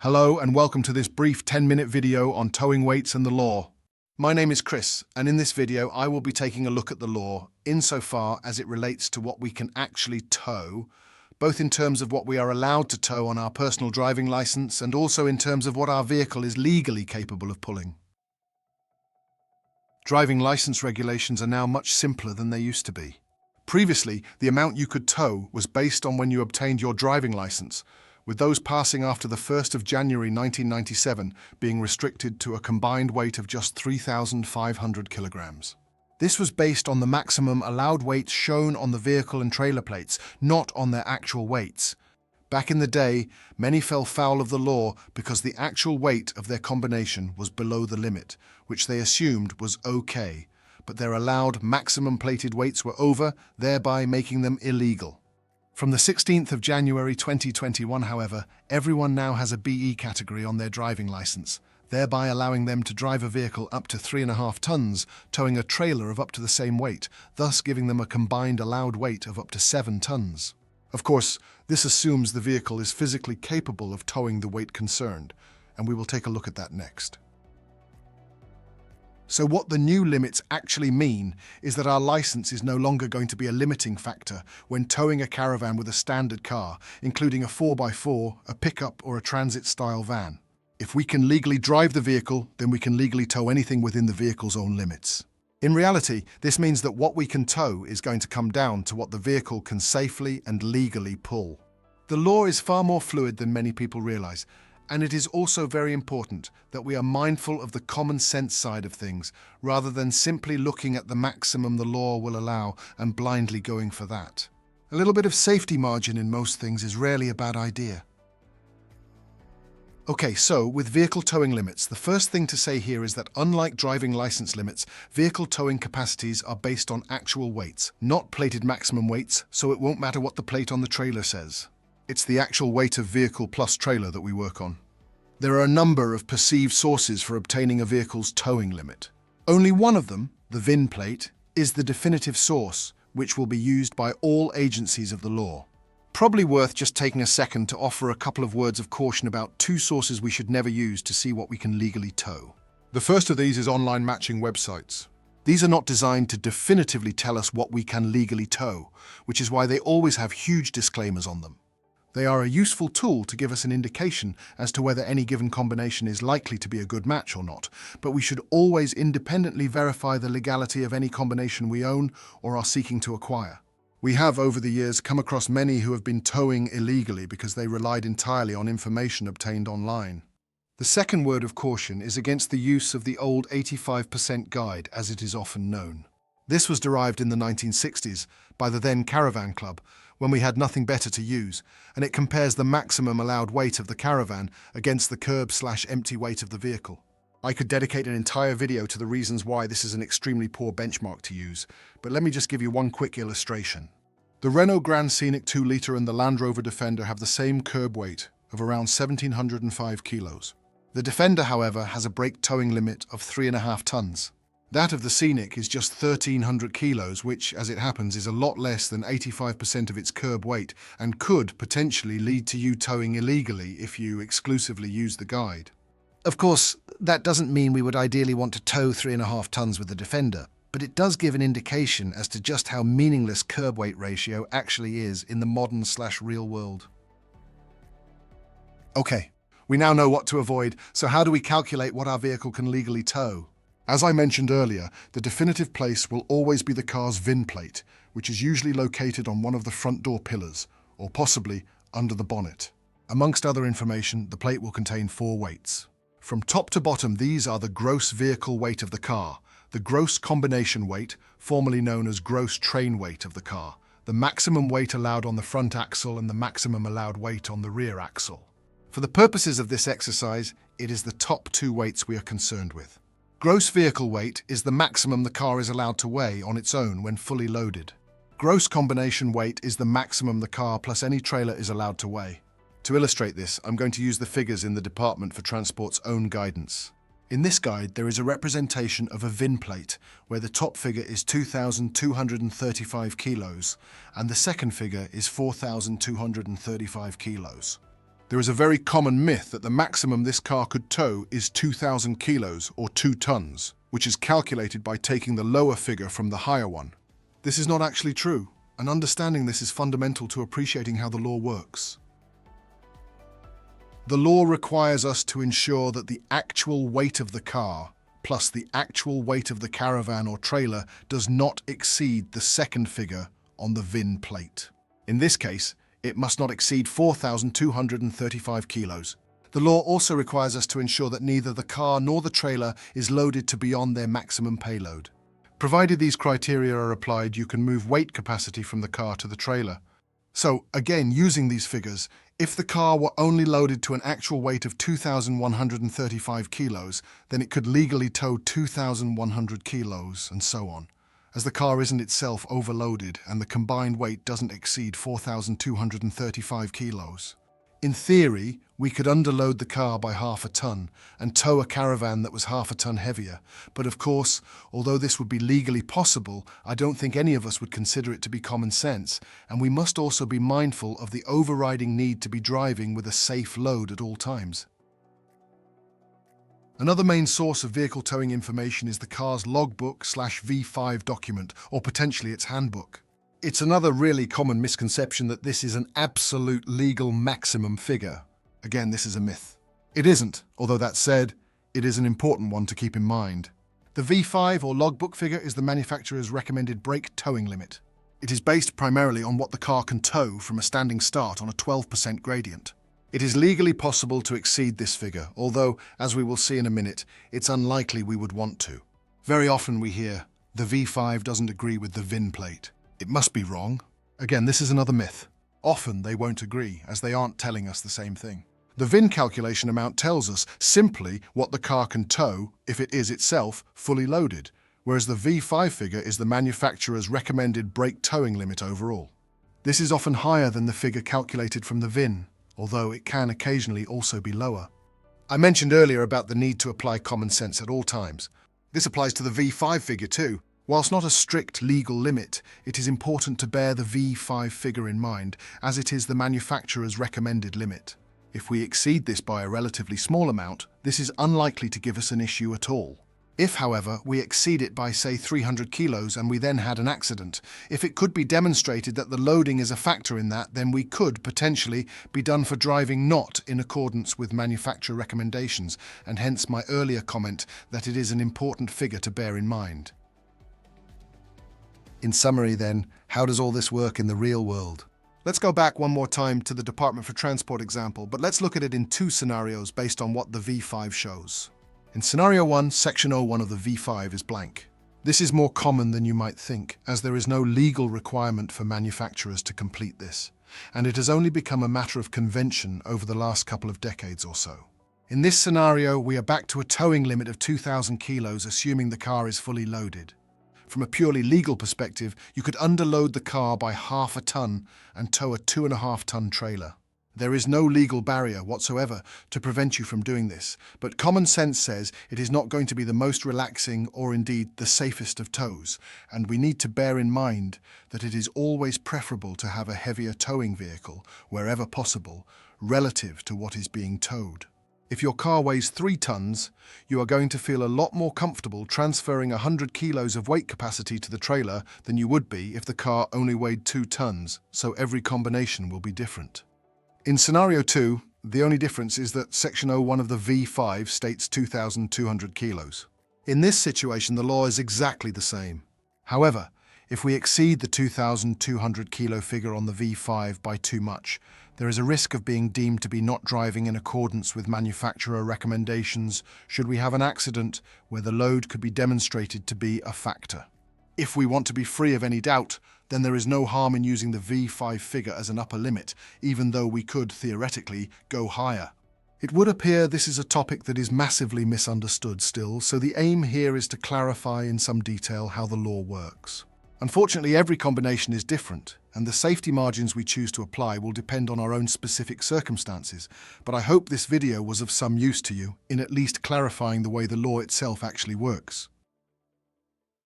Hello and welcome to this brief 10-minute video on towing weights and the law. My name is Chris, and in this video I will be taking a look at the law insofar as it relates to what we can actually tow, both in terms of what we are allowed to tow on our personal driving license and also in terms of what our vehicle is legally capable of pulling. Driving license regulations are now much simpler than they used to be. Previously, the amount you could tow was based on when you obtained your driving license, with those passing after the 1st of January 1997 being restricted to a combined weight of just 3,500 kilograms. This was based on the maximum allowed weights shown on the vehicle and trailer plates, not on their actual weights. Back in the day, many fell foul of the law because the actual weight of their combination was below the limit, which they assumed was okay, but their allowed maximum plated weights were over, thereby making them illegal. From the 16th of January 2021, however, everyone now has a BE category on their driving license, thereby allowing them to drive a vehicle up to 3.5 tons, towing a trailer of up to the same weight, thus giving them a combined allowed weight of up to 7 tons. Of course, this assumes the vehicle is physically capable of towing the weight concerned, and we will take a look at that next. So what the new limits actually mean is that our license is no longer going to be a limiting factor when towing a caravan with a standard car, including a 4x4, a pickup or a transit-style van. If we can legally drive the vehicle, then we can legally tow anything within the vehicle's own limits. In reality, this means that what we can tow is going to come down to what the vehicle can safely and legally pull. The law is far more fluid than many people realize. And it is also very important that we are mindful of the common sense side of things, rather than simply looking at the maximum the law will allow and blindly going for that. A little bit of safety margin in most things is rarely a bad idea. Okay, so with vehicle towing limits, the first thing to say here is that unlike driving license limits, vehicle towing capacities are based on actual weights, not plated maximum weights, so it won't matter what the plate on the trailer says. It's the actual weight of vehicle plus trailer that we work on. There are a number of perceived sources for obtaining a vehicle's towing limit. Only one of them, the VIN plate, is the definitive source, which will be used by all agencies of the law. Probably worth just taking a second to offer a couple of words of caution about two sources we should never use to see what we can legally tow. The first of these is online matching websites. These are not designed to definitively tell us what we can legally tow, which is why they always have huge disclaimers on them. They are a useful tool to give us an indication as to whether any given combination is likely to be a good match or not, but we should always independently verify the legality of any combination we own or are seeking to acquire. We have, over the years, come across many who have been towing illegally because they relied entirely on information obtained online. The second word of caution is against the use of the old 85% guide, as it is often known. This was derived in the 1960s by the then Caravan Club, when we had nothing better to use, and it compares the maximum allowed weight of the caravan against the curb/empty weight of the vehicle. I could dedicate an entire video to the reasons why this is an extremely poor benchmark to use, but let me just give you one quick illustration. The Renault Grand Scenic 2-litre and the Land Rover Defender have the same curb weight of around 1,705 kilos. The Defender, however, has a brake towing limit of 3.5 tons. That of the Scenic is just 1,300 kilos, which, as it happens, is a lot less than 85% of its curb weight and could potentially lead to you towing illegally if you exclusively use the guide. Of course, that doesn't mean we would ideally want to tow 3.5 tons with the Defender, but it does give an indication as to just how meaningless curb weight ratio actually is in the modern/real world. Okay, we now know what to avoid, so how do we calculate what our vehicle can legally tow? As I mentioned earlier, the definitive place will always be the car's VIN plate, which is usually located on one of the front door pillars, or possibly under the bonnet. Amongst other information, the plate will contain 4 weights. From top to bottom, these are the gross vehicle weight of the car, the gross combination weight, formerly known as gross train weight of the car, the maximum weight allowed on the front axle and the maximum allowed weight on the rear axle. For the purposes of this exercise, it is the top 2 weights we are concerned with. Gross vehicle weight is the maximum the car is allowed to weigh on its own when fully loaded. Gross combination weight is the maximum the car plus any trailer is allowed to weigh. To illustrate this, I'm going to use the figures in the Department for Transport's own guidance. In this guide, there is a representation of a VIN plate, where the top figure is 2,235 kilos, and the second figure is 4,235 kilos. There is a very common myth that the maximum this car could tow is 2,000 kilos or 2 tons, which is calculated by taking the lower figure from the higher one. This is not actually true, and understanding this is fundamental to appreciating how the law works. The law requires us to ensure that the actual weight of the car plus the actual weight of the caravan or trailer does not exceed the second figure on the VIN plate. In this case, it must not exceed 4,235 kilos. The law also requires us to ensure that neither the car nor the trailer is loaded to beyond their maximum payload. Provided these criteria are applied, you can move weight capacity from the car to the trailer. So, again, using these figures, if the car were only loaded to an actual weight of 2,135 kilos, then it could legally tow 2,100 kilos, and so on, as the car isn't itself overloaded and the combined weight doesn't exceed 4,235 kilos. In theory, we could underload the car by half a ton and tow a caravan that was half a ton heavier. But of course, although this would be legally possible, I don't think any of us would consider it to be common sense, and we must also be mindful of the overriding need to be driving with a safe load at all times. Another main source of vehicle towing information is the car's logbook/V5 document, or potentially its handbook. It's another really common misconception that this is an absolute legal maximum figure. Again, this is a myth. It isn't, although that said, it is an important one to keep in mind. The V5 or logbook figure is the manufacturer's recommended brake towing limit. It is based primarily on what the car can tow from a standing start on a 12% gradient. It is legally possible to exceed this figure, although, as we will see in a minute, it's unlikely we would want to. Very often we hear, the V5 doesn't agree with the VIN plate. It must be wrong. Again, this is another myth. Often they won't agree, as they aren't telling us the same thing. The VIN calculation amount tells us simply what the car can tow if it is itself fully loaded, whereas the V5 figure is the manufacturer's recommended brake towing limit overall. This is often higher than the figure calculated from the VIN, although it can occasionally also be lower. I mentioned earlier about the need to apply common sense at all times. This applies to the V5 figure too. Whilst not a strict legal limit, it is important to bear the V5 figure in mind, as it is the manufacturer's recommended limit. If we exceed this by a relatively small amount, this is unlikely to give us an issue at all. If, however, we exceed it by, say, 300 kilos and we then had an accident, if it could be demonstrated that the loading is a factor in that, then we could potentially be done for driving not in accordance with manufacturer recommendations, and hence my earlier comment that it is an important figure to bear in mind. In summary then, how does all this work in the real world? Let's go back one more time to the Department for Transport example, but let's look at it in two scenarios based on what the V5 shows. In scenario 1, section 01 of the V5 is blank. This is more common than you might think, as there is no legal requirement for manufacturers to complete this, and it has only become a matter of convention over the last couple of decades or so. In this scenario, we are back to a towing limit of 2,000 kilos, assuming the car is fully loaded. From a purely legal perspective, you could underload the car by half a ton and tow a 2.5-ton trailer. There is no legal barrier whatsoever to prevent you from doing this, but common sense says it is not going to be the most relaxing or indeed the safest of tows, and we need to bear in mind that it is always preferable to have a heavier towing vehicle, wherever possible, relative to what is being towed. If your car weighs 3 tons, you are going to feel a lot more comfortable transferring 100 kilos of weight capacity to the trailer than you would be if the car only weighed 2 tons, so every combination will be different. In scenario 2, the only difference is that section 01 of the V5 states 2,200 kilos. In this situation, the law is exactly the same. However, if we exceed the 2,200 kilo figure on the V5 by too much, there is a risk of being deemed to be not driving in accordance with manufacturer recommendations should we have an accident where the load could be demonstrated to be a factor. If we want to be free of any doubt, then there is no harm in using the V5 figure as an upper limit, even though we could, theoretically, go higher. It would appear this is a topic that is massively misunderstood still, so the aim here is to clarify in some detail how the law works. Unfortunately, every combination is different, and the safety margins we choose to apply will depend on our own specific circumstances, but I hope this video was of some use to you in at least clarifying the way the law itself actually works.